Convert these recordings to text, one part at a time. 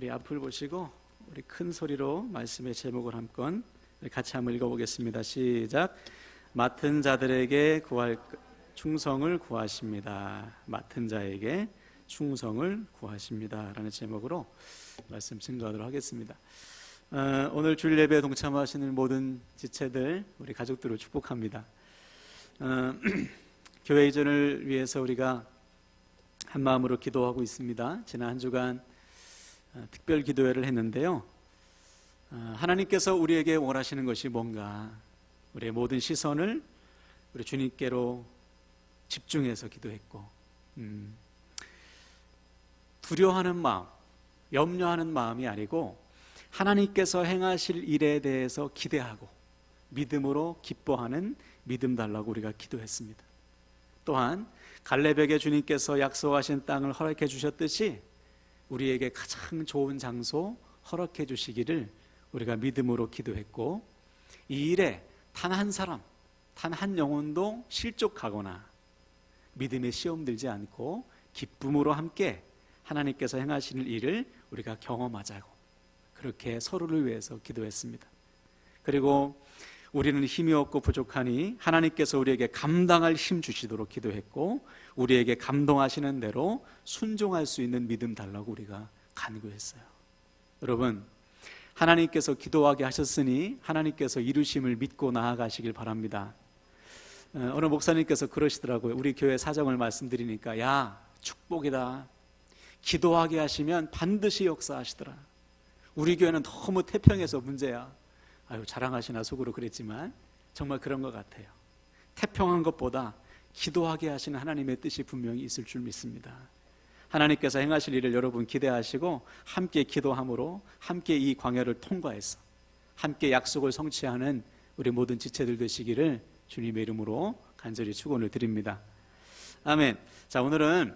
우리 앞을 보시고 우리 큰 소리로 말씀의 제목을 한번 같이 한번 읽어보겠습니다. 시작. 맡은 자들에게 충성을 구하십니다. 맡은 자에게 충성을 구하십니다 라는 제목으로 말씀 증거하도록 하겠습니다. 오늘 주일 예배에 동참하시는 모든 지체들, 우리 가족들을 축복합니다. 교회 이전을 위해서 우리가 한 마음으로 기도하고 있습니다. 지난 한 주간 특별 기도회를 했는데요, 하나님께서 우리에게 원하시는 것이 뭔가, 우리의 모든 시선을 우리 주님께로 집중해서 기도했고, 두려워하는 마음, 염려하는 마음이 아니고 하나님께서 행하실 일에 대해서 기대하고 믿음으로 기뻐하는 믿음 달라고 우리가 기도했습니다. 또한 갈렙에게 주님께서 약속하신 땅을 허락해 주셨듯이 우리에게 가장 좋은 장소 허락해 주시기를 우리가 믿음으로 기도했고, 이 일에 단 한 사람, 단 한 영혼도 실족하거나 믿음에 시험 들지 않고 기쁨으로 함께 하나님께서 행하시는 일을 우리가 경험하자고, 그렇게 서로를 위해서 기도했습니다. 그리고 우리는 힘이 없고 부족하니 하나님께서 우리에게 감당할 힘 주시도록 기도했고, 우리에게 감동하시는 대로 순종할 수 있는 믿음 달라고 우리가 간구했어요. 여러분, 하나님께서 기도하게 하셨으니 하나님께서 이루심을 믿고 나아가시길 바랍니다. 어느 목사님께서 그러시더라고요. 우리 교회 사정을 말씀드리니까, 야, 축복이다. 기도하게 하시면 반드시 역사하시더라. 우리 교회는 너무 태평해서 문제야. 아유, 자랑하시나 속으로 그랬지만 정말 그런 것 같아요. 태평한 것보다 기도하게 하시는 하나님의 뜻이 분명히 있을 줄 믿습니다. 하나님께서 행하실 일을 여러분 기대하시고 함께 기도함으로 함께 이 광야를 통과해서 함께 약속을 성취하는 우리 모든 지체들 되시기를 주님의 이름으로 간절히 축원을 드립니다. 아멘. 자, 오늘은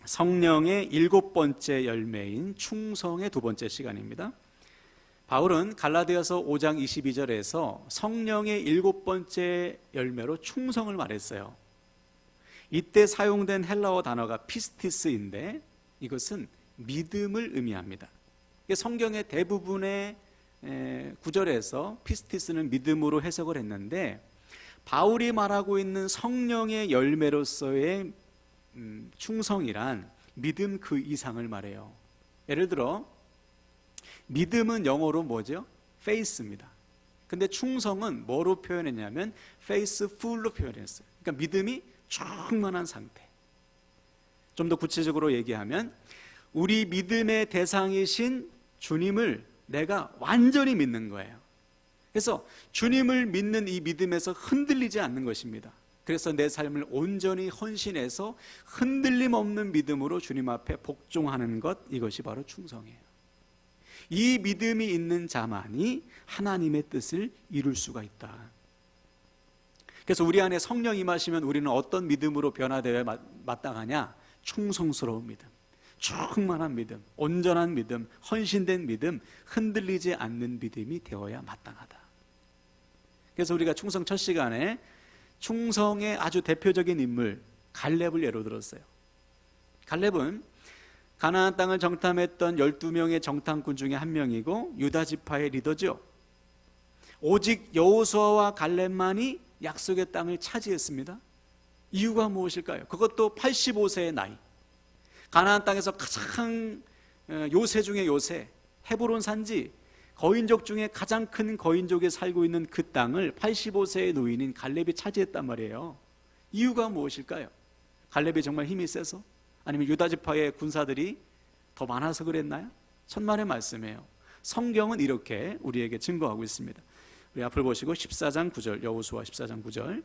성령의 7번째 열매인 충성의 2번째 시간입니다. 바울은 갈라디아서 5장 22절에서 성령의 7번째 열매로 충성을 말했어요. 이때 사용된 헬라어 단어가 피스티스인데 이것은 믿음을 의미합니다. 성경의 대부분의 구절에서 피스티스는 믿음으로 해석을 했는데, 바울이 말하고 있는 성령의 열매로서의 충성이란 믿음 그 이상을 말해요. 예를 들어 믿음은 영어로 뭐죠? faith입니다. 근데 충성은 뭐로 표현했냐면 faithful로 표현했어요. 그러니까 믿음이 충만한 상태. 좀 더 구체적으로 얘기하면 우리 믿음의 대상이신 주님을 내가 완전히 믿는 거예요. 그래서 주님을 믿는 이 믿음에서 흔들리지 않는 것입니다. 그래서 내 삶을 온전히 헌신해서 흔들림 없는 믿음으로 주님 앞에 복종하는 것, 이것이 바로 충성이에요. 이 믿음이 있는 자만이 하나님의 뜻을 이룰 수가 있다. 그래서 우리 안에 성령 임하시면 우리는 어떤 믿음으로 변화되어야 마땅하냐? 충성스러운 믿음, 충만한 믿음, 온전한 믿음, 헌신된 믿음, 흔들리지 않는 믿음이 되어야 마땅하다. 그래서 우리가 충성 첫 시간에 충성의 아주 대표적인 인물 갈렙을 예로 들었어요. 갈렙은 가나안 땅을 정탐했던 12명의 정탐꾼 중에 한 명이고 유다 지파의 리더죠. 오직 여호수아와 갈렙만이 약속의 땅을 차지했습니다. 이유가 무엇일까요? 그것도 85세의 나이, 가나안 땅에서 가장 요새 중에 요새, 헤브론 산지, 거인족 중에 가장 큰 거인족이 살고 있는 그 땅을 85세의 노인인 갈렙이 차지했단 말이에요. 이유가 무엇일까요? 갈렙이 정말 힘이 세서? 아니면 유다 지파의 군사들이 더 많아서 그랬나요? 천만의 말씀이에요. 성경은 이렇게 우리에게 증거하고 있습니다. 우리 앞을 보시고 14장 9절, 여호수아 14장 9절.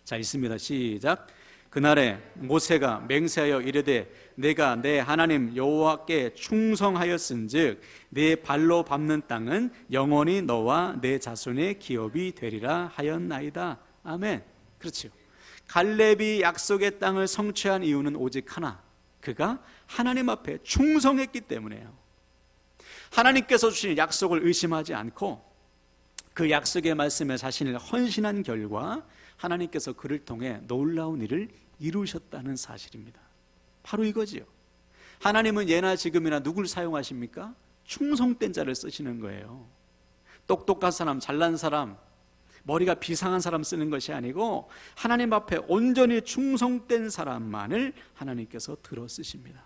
자, 있습니다. 시작. 그날에 모세가 맹세하여 이르되 내가 내 하나님 여호와께 충성하였은즉 내 발로 밟는 땅은 영원히 너와 내 자손의 기업이 되리라 하였나이다. 아멘. 그렇죠. 갈렙이 약속의 땅을 성취한 이유는 오직 하나, 그가 하나님 앞에 충성했기 때문이에요. 하나님께서 주신 약속을 의심하지 않고 그 약속의 말씀에 자신을 헌신한 결과 하나님께서 그를 통해 놀라운 일을 이루셨다는 사실입니다. 바로 이거지요. 하나님은 예나 지금이나 누굴 사용하십니까? 충성된 자를 쓰시는 거예요. 똑똑한 사람, 잘난 사람, 머리가 비상한 사람 쓰는 것이 아니고 하나님 앞에 온전히 충성된 사람만을 하나님께서 들어 쓰십니다.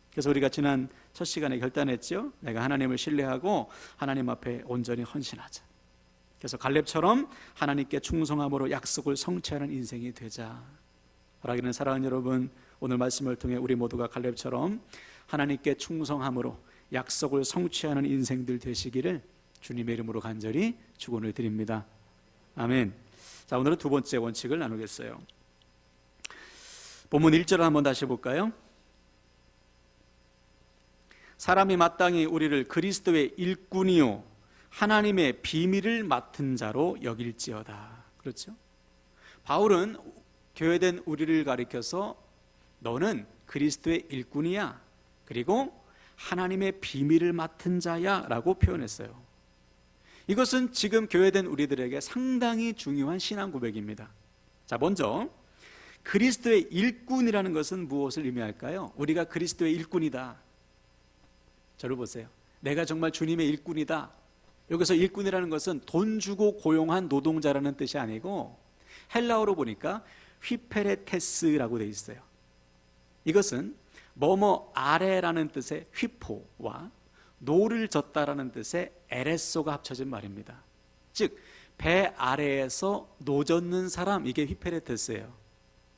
그래서 우리가 지난 첫 시간에 결단했죠. 내가 하나님을 신뢰하고 하나님 앞에 온전히 헌신하자. 그래서 갈렙처럼 하나님께 충성함으로 약속을 성취하는 인생이 되자. 사랑하는 사랑하는 여러분, 오늘 말씀을 통해 우리 모두가 갈렙처럼 하나님께 충성함으로 약속을 성취하는 인생들 되시기를 주님의 이름으로 간절히 축원을 드립니다. 아멘. 자, 오늘은 두 번째 원칙을 나누겠어요. 본문 1절을 한번 다시 볼까요? 사람이 마땅히 우리를 그리스도의 일꾼이요 하나님의 비밀을 맡은 자로 여길지어다. 그렇죠? 바울은 교회된 우리를 가리켜서 너는 그리스도의 일꾼이야, 그리고 하나님의 비밀을 맡은 자야 라고 표현했어요. 이것은 지금 교회된 우리들에게 상당히 중요한 신앙 고백입니다. 자, 먼저 그리스도의 일꾼이라는 것은 무엇을 의미할까요? 우리가 그리스도의 일꾼이다. 저를 보세요. 내가 정말 주님의 일꾼이다. 여기서 일꾼이라는 것은 돈 주고 고용한 노동자라는 뜻이 아니고 헬라어로 보니까 휘페레테스라고 되어 있어요. 이것은 뭐뭐 아래라는 뜻의 휘포와 노를 젓다라는 뜻의 에레소가 합쳐진 말입니다. 즉 배 아래에서 노 젓는 사람, 이게 휘페레테스예요.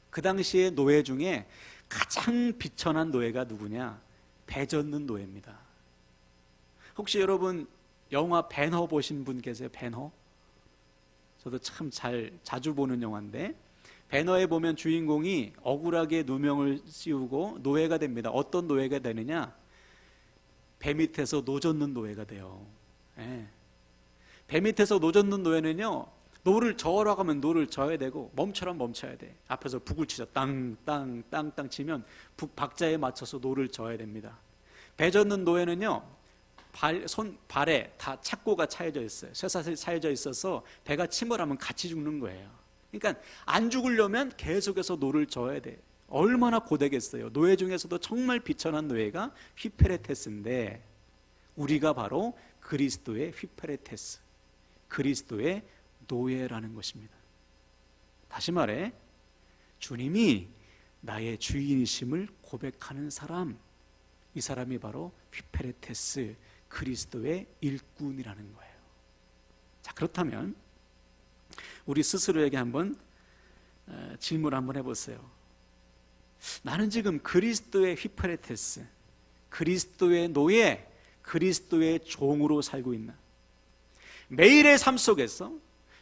그 당시의 노예 중에 가장 비천한 노예가 누구냐? 배 젓는 노예입니다. 혹시 여러분 영화 벤허 보신 분 계세요? 벤허? 저도 참 자주 보는 영화인데, 벤허에 보면 주인공이 억울하게 누명을 씌우고 노예가 됩니다. 어떤 노예가 되느냐? 배 밑에서 노 젓는 노예가 돼요. 예. 배 밑에서 노 젓는 노예는요, 노를 저으라고 하면 노를 저어야 되고 멈춰라면 멈춰야 돼. 앞에서 북을 치죠. 땅땅 땅땅 치면 북 박자에 맞춰서 노를 저어야 됩니다. 배 젓는 노예는요, 발에 다 착고가 차여져 있어요. 쇠사슬이 차여져 있어서 배가 침몰하면 같이 죽는 거예요. 그러니까 안 죽으려면 계속해서 노를 저어야 돼. 얼마나 고되겠어요. 노예 중에서도 정말 비천한 노예가 휘페레테스인데, 우리가 바로 그리스도의 휘페레테스, 그리스도의 노예라는 것입니다. 다시 말해, 주님이 나의 주인이심을 고백하는 사람, 이 사람이 바로 휘페레테스, 그리스도의 일꾼이라는 거예요. 자, 그렇다면 우리 스스로에게 한번 질문을 한번 해보세요. 나는 지금 그리스도의 휘페레테스, 그리스도의 노예, 그리스도의 종으로 살고 있나? 매일의 삶 속에서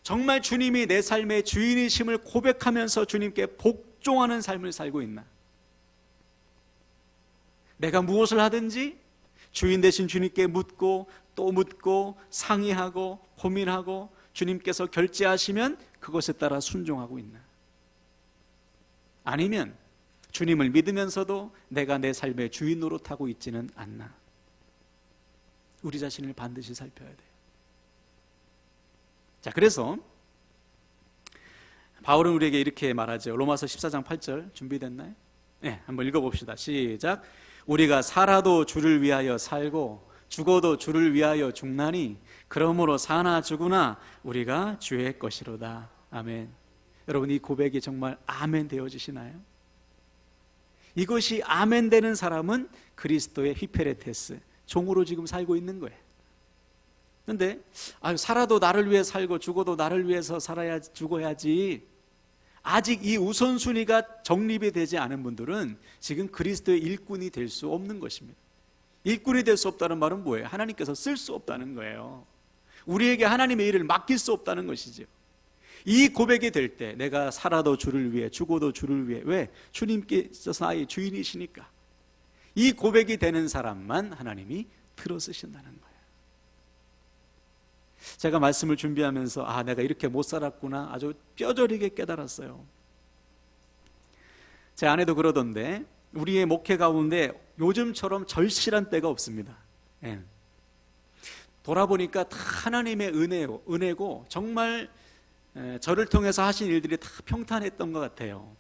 정말 주님이 내 삶의 주인이심을 고백하면서 주님께 복종하는 삶을 살고 있나? 내가 무엇을 하든지 주인 되신 주님께 묻고 또 묻고 상의하고 고민하고 주님께서 결제하시면 그것에 따라 순종하고 있나? 아니면 주님을 믿으면서도 내가 내 삶의 주인 노릇하고 있지는 않나? 우리 자신을 반드시 살펴야 돼요. 자, 그래서 바울은 우리에게 이렇게 말하죠. 로마서 14장 8절 준비됐나요? 네, 한번 읽어봅시다. 시작. 우리가 살아도 주를 위하여 살고 죽어도 주를 위하여 죽나니 그러므로 사나 죽으나 우리가 주의 것이로다. 아멘. 여러분, 이 고백이 정말 아멘 되어지시나요? 이것이 아멘 되는 사람은 그리스도의 휘페레테스, 종으로 지금 살고 있는 거예요. 그런데 살아도 나를 위해 살고 죽어도 나를 위해서 죽어야지, 아직 이 우선순위가 정립이 되지 않은 분들은 지금 그리스도의 일꾼이 될 수 없는 것입니다. 일꾼이 될 수 없다는 말은 뭐예요? 하나님께서 쓸 수 없다는 거예요. 우리에게 하나님의 일을 맡길 수 없다는 것이죠. 이 고백이 될 때 내가 살아도 주를 위해 죽어도 주를 위해, 왜? 주님께서 나의 주인이시니까. 이 고백이 되는 사람만 하나님이 들어 쓰신다는 거예요. 제가 말씀을 준비하면서 내가 이렇게 못 살았구나 아주 뼈저리게 깨달았어요. 제 아내도 그러던데, 우리의 목회 가운데 요즘처럼 절실한 때가 없습니다. 예. 돌아보니까 다 하나님의 은혜고 정말 저를 통해서 하신 일들이 다 평탄했던 것 같아요.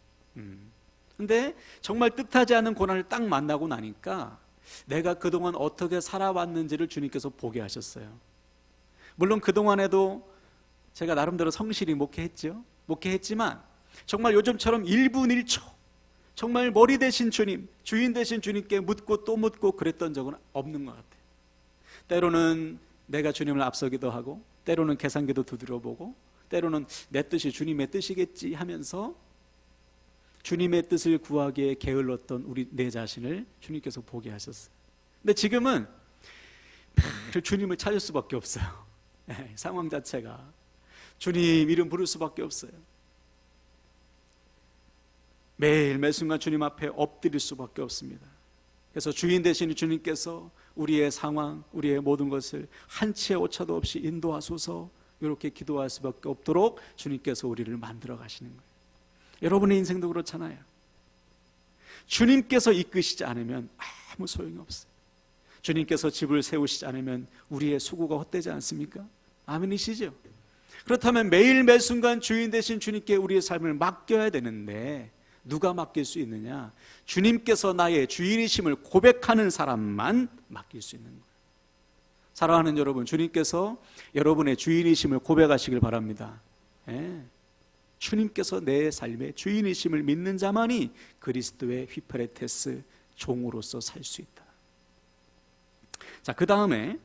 근데 정말 뜻하지 않은 고난을 딱 만나고 나니까 내가 그동안 어떻게 살아왔는지를 주님께서 보게 하셨어요. 물론 그동안에도 제가 나름대로 성실히 목회했지만 정말 요즘처럼 1분 1초 정말 머리 대신 주님, 주인 대신 주님께 묻고 또 묻고 그랬던 적은 없는 것 같아요. 때로는 내가 주님을 앞서기도 하고, 때로는 계산기도 두드려보고, 때로는 내 뜻이 주님의 뜻이겠지 하면서 주님의 뜻을 구하기에 게을렀던 내 자신을 주님께서 보게 하셨어요. 근데 지금은 주님을 찾을 수밖에 없어요. 상황 자체가 주님 이름 부를 수밖에 없어요. 매일 매 순간 주님 앞에 엎드릴 수밖에 없습니다. 그래서 주인 되시는 주님께서 우리의 상황, 우리의 모든 것을 한치의 오차도 없이 인도하소서, 이렇게 기도할 수밖에 없도록 주님께서 우리를 만들어 가시는 거예요. 여러분의 인생도 그렇잖아요. 주님께서 이끄시지 않으면 아무 소용이 없어요. 주님께서 집을 세우시지 않으면 우리의 수고가 헛되지 않습니까? 아멘이시죠? 그렇다면 매일 매 순간 주인 되신 주님께 우리의 삶을 맡겨야 되는데 누가 맡길 수 있느냐? 주님께서 나의 주인이심을 고백하는 사람만 맡길 수 있는 거예요. 사랑하는 여러분, 주님께서 여러분의 주인이심을 고백하시길 바랍니다. 주님께서 내 삶의 주인이심을 믿는 자만이 그리스도의 휘페레테스 종으로서 살 수 있다. 자, 그 다음에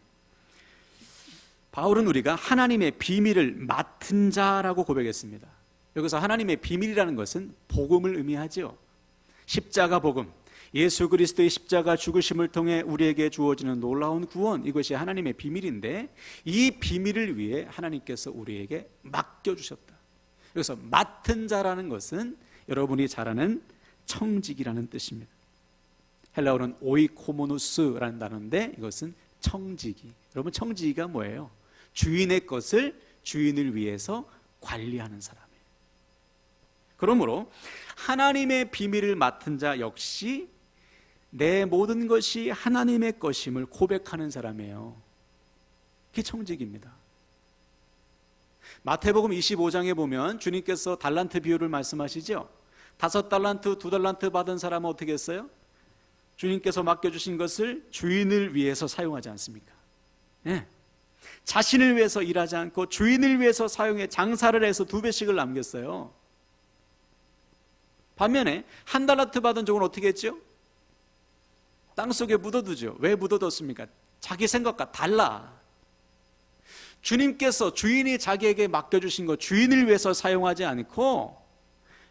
바울은 우리가 하나님의 비밀을 맡은 자라고 고백했습니다. 여기서 하나님의 비밀이라는 것은 복음을 의미하죠. 십자가 복음, 예수 그리스도의 십자가 죽으심을 통해 우리에게 주어지는 놀라운 구원, 이것이 하나님의 비밀인데 이 비밀을 위해 하나님께서 우리에게 맡겨주셨다. 그래서 맡은 자라는 것은 여러분이 잘 아는 청직이라는 뜻입니다. 헬라어는 오이코모누스라는 단어인데 이것은 청지기. 여러분, 청지기가 뭐예요? 주인의 것을 주인을 위해서 관리하는 사람이에요. 그러므로 하나님의 비밀을 맡은 자 역시 내 모든 것이 하나님의 것임을 고백하는 사람이에요. 그게 청직입니다. 마태복음 25장에 보면 주님께서 달란트 비유를 말씀하시죠. 5달란트, 2달란트 받은 사람은 어떻게 했어요? 주님께서 맡겨주신 것을 주인을 위해서 사용하지 않습니까? 자신을 위해서 일하지 않고 주인을 위해서 사용해 장사를 해서 2배씩을 남겼어요. 반면에 1달란트 받은 종은 어떻게 했죠? 땅속에 묻어두죠. 왜 묻어뒀습니까? 자기 생각과 달라. 주님께서 주인이 자기에게 맡겨주신 것 주인을 위해서 사용하지 않고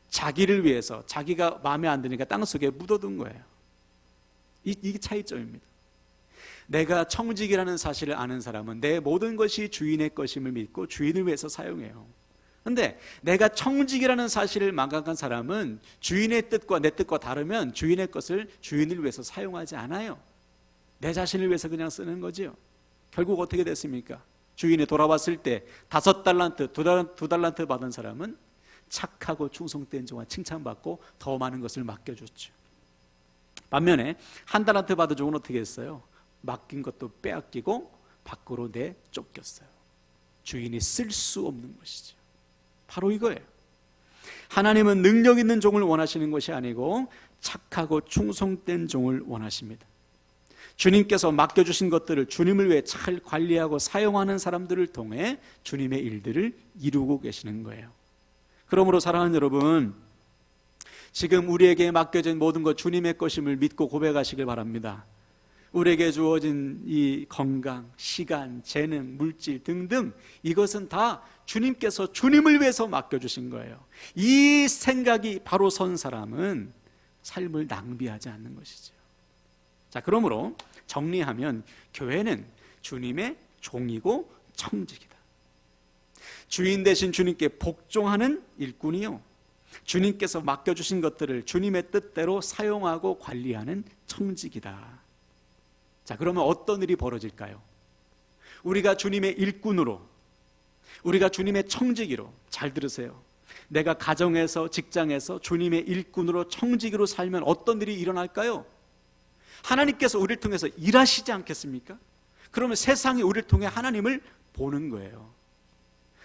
자기를 위해서, 자기가 마음에 안 드니까 땅속에 묻어둔 거예요. 이게 차이점입니다. 내가 청직이라는 사실을 아는 사람은 내 모든 것이 주인의 것임을 믿고 주인을 위해서 사용해요. 그런데 내가 청직이라는 사실을 망각한 사람은 주인의 뜻과 내 뜻과 다르면 주인의 것을 주인을 위해서 사용하지 않아요. 내 자신을 위해서 그냥 쓰는 거죠. 결국 어떻게 됐습니까? 주인이 돌아왔을 때 5달란트, 2달란트 받은 사람은 착하고 충성된 종아 칭찬받고 더 많은 것을 맡겨줬죠. 반면에 1달란트 받은 종은 어떻게 했어요? 맡긴 것도 빼앗기고 밖으로 내쫓겼어요. 주인이 쓸 수 없는 것이죠. 바로 이거예요. 하나님은 능력 있는 종을 원하시는 것이 아니고 착하고 충성된 종을 원하십니다. 주님께서 맡겨주신 것들을 주님을 위해 잘 관리하고 사용하는 사람들을 통해 주님의 일들을 이루고 계시는 거예요. 그러므로 사랑하는 여러분, 지금 우리에게 맡겨진 모든 것 주님의 것임을 믿고 고백하시길 바랍니다. 우리에게 주어진 이 건강, 시간, 재능, 물질 등등, 이것은 다 주님께서 주님을 위해서 맡겨주신 거예요. 이 생각이 바로 선 사람은 삶을 낭비하지 않는 것이죠. 자, 그러므로 정리하면 교회는 주님의 종이고 청직이다. 주인 되신 주님께 복종하는 일꾼이요, 주님께서 맡겨주신 것들을 주님의 뜻대로 사용하고 관리하는 청직이다. 자, 그러면 어떤 일이 벌어질까요? 우리가 주님의 일꾼으로, 우리가 주님의 청지기로, 잘 들으세요. 내가 가정에서, 직장에서 주님의 일꾼으로 청지기로 살면 어떤 일이 일어날까요? 하나님께서 우리를 통해서 일하시지 않겠습니까? 그러면 세상이 우리를 통해 하나님을 보는 거예요.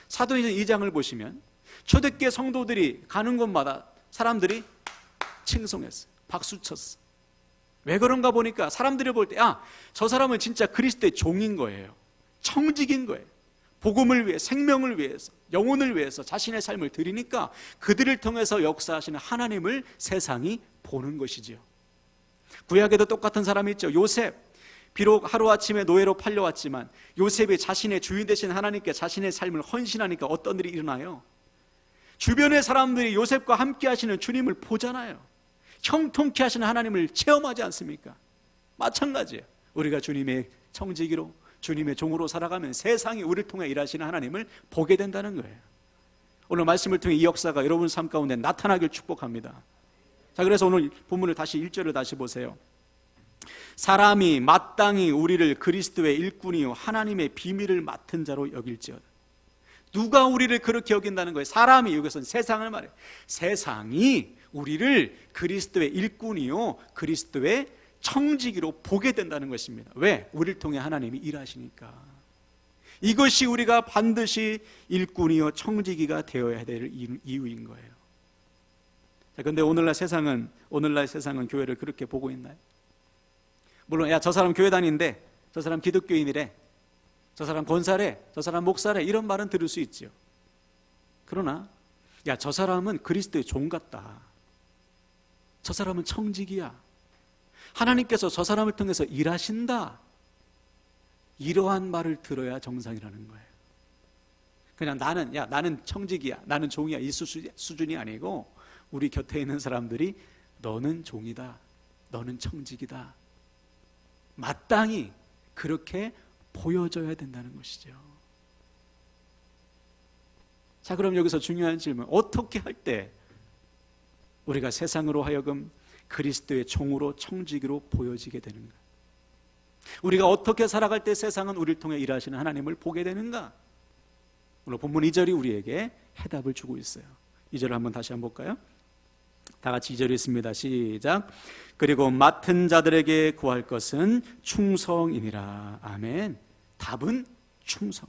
사도행전 2장을 보시면 초대교회 성도들이 가는 곳마다 사람들이 막 칭송했어요. 박수 쳤어. 왜 그런가 보니까 사람들이 볼 때 저 사람은 진짜 그리스도의 종인 거예요. 청직인 거예요. 복음을 위해, 생명을 위해서, 영혼을 위해서 자신의 삶을 드리니까 그들을 통해서 역사하시는 하나님을 세상이 보는 것이지요. 구약에도 똑같은 사람이 있죠. 요셉. 비록 하루아침에 노예로 팔려왔지만 요셉이 자신의 주인 되신 하나님께 자신의 삶을 헌신하니까 어떤 일이 일어나요? 주변의 사람들이 요셉과 함께 하시는 주님을 보잖아요. 형통케 하시는 하나님을 체험하지 않습니까? 마찬가지예요. 우리가 주님의 청지기로, 주님의 종으로 살아가면 세상이 우리를 통해 일하시는 하나님을 보게 된다는 거예요. 오늘 말씀을 통해 이 역사가 여러분 삶 가운데 나타나길 축복합니다. 자, 그래서 오늘 본문을 다시 1절을 다시 보세요. 사람이 마땅히 우리를 그리스도의 일꾼이요 하나님의 비밀을 맡은 자로 여길지어다. 누가 우리를 그렇게 여긴다는 거예요? 사람이, 여기서는 세상을 말해요. 세상이 우리를 그리스도의 일꾼이요 그리스도의 청지기로 보게 된다는 것입니다. 왜? 우리를 통해 하나님이 일하시니까. 이것이 우리가 반드시 일꾼이요 청지기가 되어야 될 이유인 거예요. 그런데 오늘날 세상은 교회를 그렇게 보고 있나요? 물론 저 사람 교회 다니는데, 저 사람 기독교인이래, 저 사람 권사래, 저 사람 목사래, 이런 말은 들을 수 있죠. 그러나 저 사람은 그리스도의 종 같다, 저 사람은 청지기야, 하나님께서 저 사람을 통해서 일하신다, 이러한 말을 들어야 정상이라는 거예요. 그냥 나는 청지기야, 나는 종이야, 이 수준이 아니고 우리 곁에 있는 사람들이 너는 종이다, 너는 청지기다, 마땅히 그렇게 보여줘야 된다는 것이죠. 자, 그럼 여기서 중요한 질문, 어떻게 할 때 우리가 세상으로 하여금 그리스도의 종으로 청지기로 보여지게 되는가? 우리가 어떻게 살아갈 때 세상은 우리를 통해 일하시는 하나님을 보게 되는가? 오늘 본문 2절이 우리에게 해답을 주고 있어요. 2절을 한번 다시 한번 볼까요? 다 같이 2절 있습니다. 시작. 그리고 맡은 자들에게 구할 것은 충성이니라. 아멘. 답은 충성.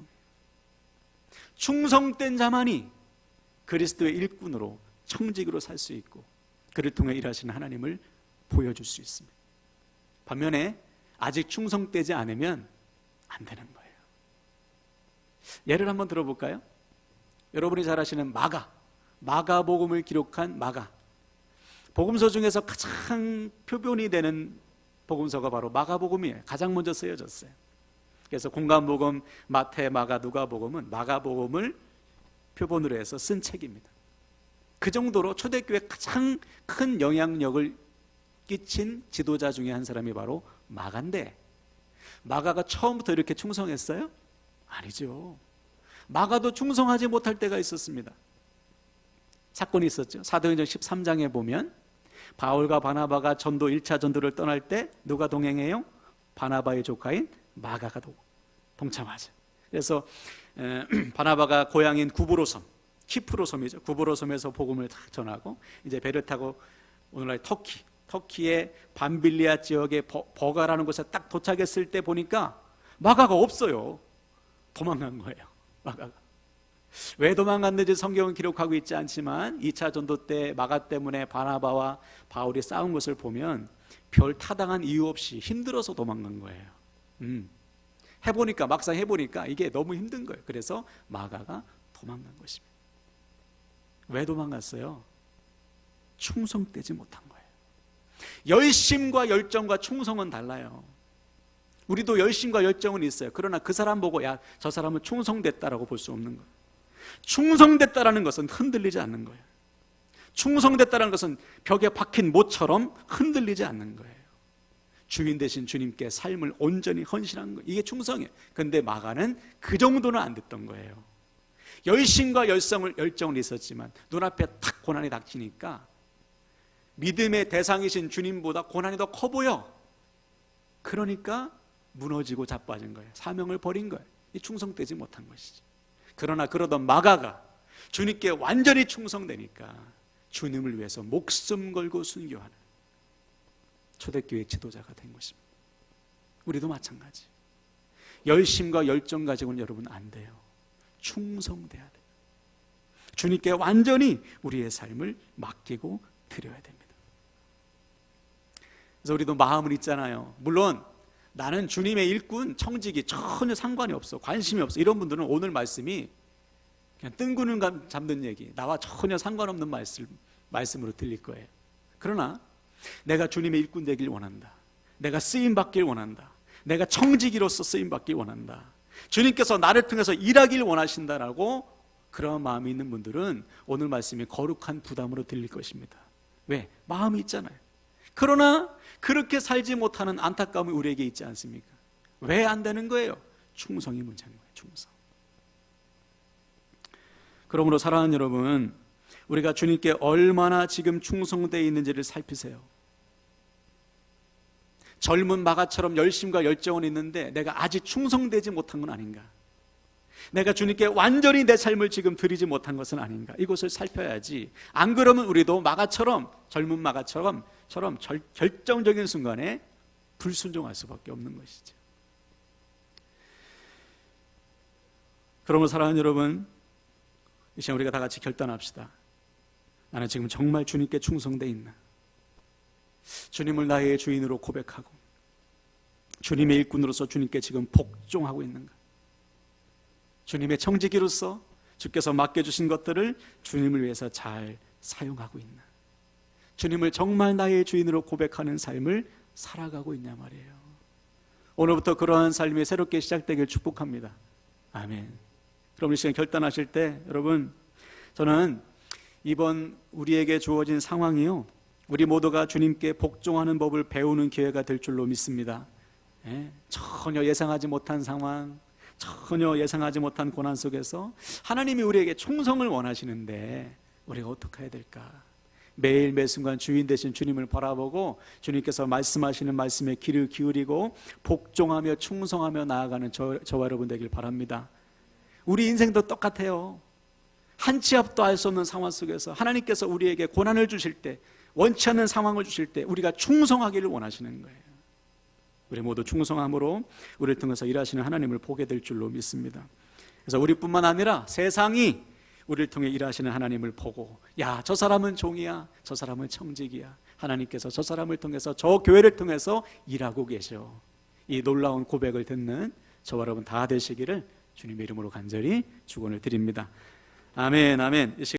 충성된 자만이 그리스도의 일꾼으로 청직으로 살 수 있고 그를 통해 일하시는 하나님을 보여줄 수 있습니다. 반면에 아직 충성되지 않으면 안 되는 거예요. 예를 한번 들어볼까요? 여러분이 잘 아시는 마가복음을 기록한 마가, 복음서 중에서 가장 표본이 되는 복음서가 바로 마가복음이에요. 가장 먼저 쓰여졌어요. 그래서 공관복음, 마태, 마가, 누가복음은 마가복음을 표본으로 해서 쓴 책입니다. 그 정도로 초대교회에 가장 큰 영향력을 끼친 지도자 중에 한 사람이 바로 마가인데, 마가가 처음부터 이렇게 충성했어요? 아니죠. 마가도 충성하지 못할 때가 있었습니다. 사건이 있었죠. 사도행전 13장에 보면 바울과 바나바가 전도 1차 전도를 떠날 때 누가 동행해요? 바나바의 조카인 마가가 동참하죠. 그래서 바나바가 고향인 구브로섬, 키프로 섬이죠. 구브로 섬에서 복음을 다 전하고 이제 배를 타고 오늘날 터키의 밤빌리아 지역의 버가라는 곳에 딱 도착했을 때 보니까 마가가 없어요. 도망간 거예요. 마가가. 왜 도망갔는지 성경은 기록하고 있지 않지만 2차 전도 때 마가 때문에 바나바와 바울이 싸운 것을 보면 별 타당한 이유 없이 힘들어서 도망간 거예요. 막상 해보니까 이게 너무 힘든 거예요. 그래서 마가가 도망간 것입니다. 왜 도망갔어요? 충성되지 못한 거예요. 열심과 열정과 충성은 달라요. 우리도 열심과 열정은 있어요. 그러나 그 사람 보고 저 사람은 충성됐다라고 볼 수 없는 거예요. 충성됐다라는 것은 흔들리지 않는 거예요. 충성됐다라는 것은 벽에 박힌 못처럼 흔들리지 않는 거예요. 주인 되신 주님께 삶을 온전히 헌신한 거예요. 이게 충성이에요. 그런데 마가는 그 정도는 안 됐던 거예요. 열심과 열정은 있었지만 눈앞에 탁 고난이 닥치니까 믿음의 대상이신 주님보다 고난이 더 커 보여. 그러니까 무너지고 자빠진 거예요. 사명을 버린 거예요. 이 충성되지 못한 것이죠. 그러나 그러던 마가가 주님께 완전히 충성되니까 주님을 위해서 목숨 걸고 순교하는 초대교회 지도자가 된 것입니다. 우리도 마찬가지. 열심과 열정 가지고는 여러분 안 돼요. 충성돼야 돼요. 주님께 완전히 우리의 삶을 맡기고 드려야 됩니다. 그래서 우리도 마음은 있잖아요. 물론 나는 주님의 일꾼, 청직이 전혀 상관이 없어, 관심이 없어, 이런 분들은 오늘 말씀이 그냥 뜬구름 잡는 얘기, 나와 전혀 상관없는 말씀으로 들릴 거예요. 그러나 내가 주님의 일꾼 되길 원한다, 내가 쓰임받길 원한다, 내가 청지기로서 쓰임받길 원한다, 주님께서 나를 통해서 일하길 원하신다라고 그런 마음이 있는 분들은 오늘 말씀이 거룩한 부담으로 들릴 것입니다. 왜? 마음이 있잖아요. 그러나 그렇게 살지 못하는 안타까움이 우리에게 있지 않습니까? 왜 안 되는 거예요? 충성이 문제인 거예요. 충성. 그러므로 사랑하는 여러분, 우리가 주님께 얼마나 지금 충성되어 있는지를 살피세요. 젊은 마가처럼 열심과 열정은 있는데 내가 아직 충성되지 못한 건 아닌가? 내가 주님께 완전히 내 삶을 지금 드리지 못한 것은 아닌가? 이것을 살펴야지. 안 그러면 우리도 마가처럼, 젊은 마가처럼 결정적인 순간에 불순종할 수밖에 없는 것이죠. 그러므로 사랑하는 여러분, 이 시간 우리가 다 같이 결단합시다. 나는 지금 정말 주님께 충성되어 있나? 주님을 나의 주인으로 고백하고 주님의 일꾼으로서 주님께 지금 복종하고 있는가? 주님의 청지기로서 주께서 맡겨주신 것들을 주님을 위해서 잘 사용하고 있나? 주님을 정말 나의 주인으로 고백하는 삶을 살아가고 있냐 말이에요. 오늘부터 그러한 삶이 새롭게 시작되길 축복합니다. 아멘. 그럼 이 시간 결단하실 때 여러분, 저는 이번 우리에게 주어진 상황이요, 우리 모두가 주님께 복종하는 법을 배우는 기회가 될 줄로 믿습니다. 전혀 예상하지 못한 상황, 전혀 예상하지 못한 고난 속에서 하나님이 우리에게 충성을 원하시는데 우리가 어떻게 해야 될까? 매일 매 순간 주인 되신 주님을 바라보고 주님께서 말씀하시는 말씀에 귀를 기울이고 복종하며 충성하며 나아가는 저와 여러분 되길 바랍니다. 우리 인생도 똑같아요. 한 치 앞도 알 수 없는 상황 속에서 하나님께서 우리에게 고난을 주실 때, 원치 않는 상황을 주실 때 우리가 충성하기를 원하시는 거예요. 우리 모두 충성함으로 우리를 통해서 일하시는 하나님을 보게 될 줄로 믿습니다. 그래서 우리뿐만 아니라 세상이 우리를 통해 일하시는 하나님을 보고, 야, 저 사람은 종이야, 저 사람은 청직이야, 하나님께서 저 사람을 통해서, 저 교회를 통해서 일하고 계셔. 이 놀라운 고백을 듣는 저와 여러분 다 되시기를 주님의 이름으로 간절히 축원을 드립니다. 아멘, 아멘.